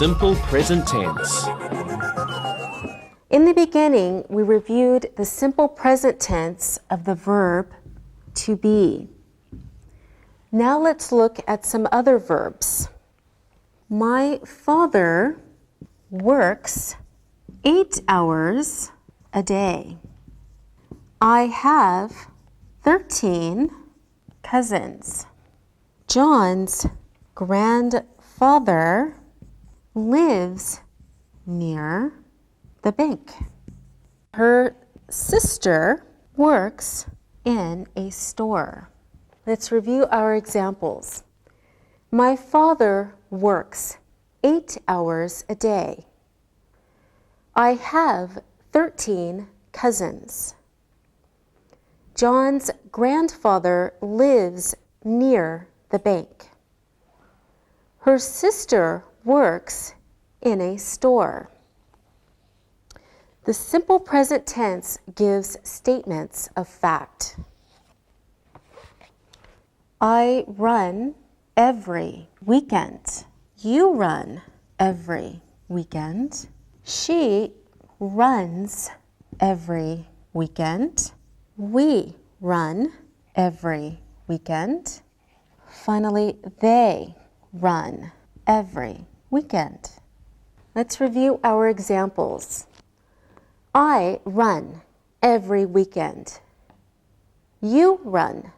simple present tense. In the beginning, we reviewed the simple present tense of the verb to be. Now let's look at some other verbs. My father works 8 hours a day. I have 13 cousins. John's grandfather lives near the bank. Her sister works in a store. Let's review our examples. My father works 8 hours a day. I have 13 cousins. John's grandfather lives near the bank. Her sister works in a store. The simple present tense gives statements of fact. I run every weekend. You run every weekend. She runs every weekend. We run every weekend. Finally, they run every weekend. Let's review our examples. I run every weekend. You run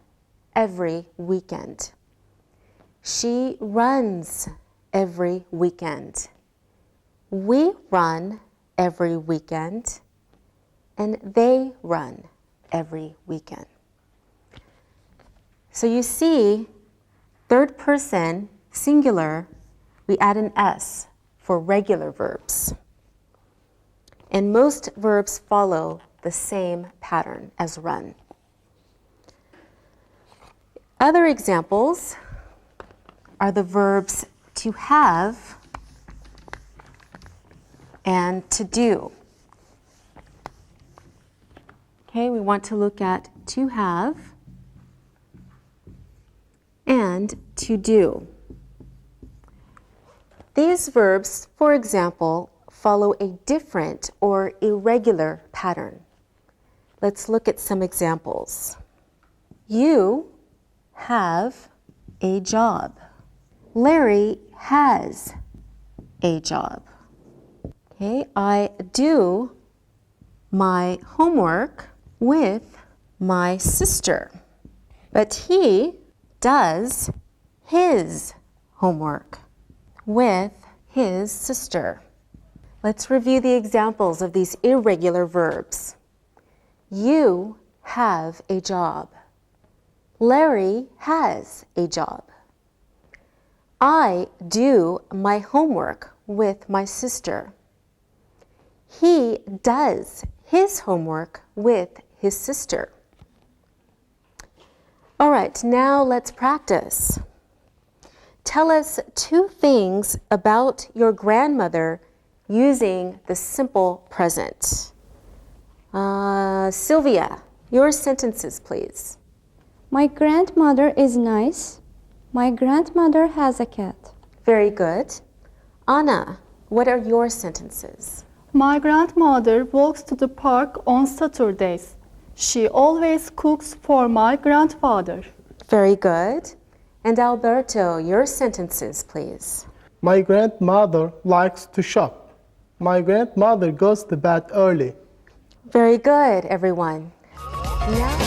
every weekend. She runs every weekend. We run every weekend. And they run every weekend. So you see, third person, singular, we add an S for regular verbs. And most verbs follow the same pattern as run. Other examples are the verbs to have and to do. Okay, we want to look at to have and to do. These verbs, for example, follow a different or irregular pattern. Let's look at some examples. You have a job. Larry has a job. Okay, I do my homework with my sister, but he does his homework with his sister. Let's review the examples of these irregular verbs. You have a job. Larry has a job. I do my homework with my sister. He does his homework with his sister. All right, now let's practice. Tell us 2 things about your grandmother using the simple present. Sylvia, your sentences, please. My grandmother is nice. My grandmother has a cat. Very good. Anna, what are your sentences? My grandmother walks to the park on Saturdays. She always cooks for my grandfather. Very good. And Alberto, your sentences, please. My grandmother likes to shop. My grandmother goes to bed early. Very good, everyone. Now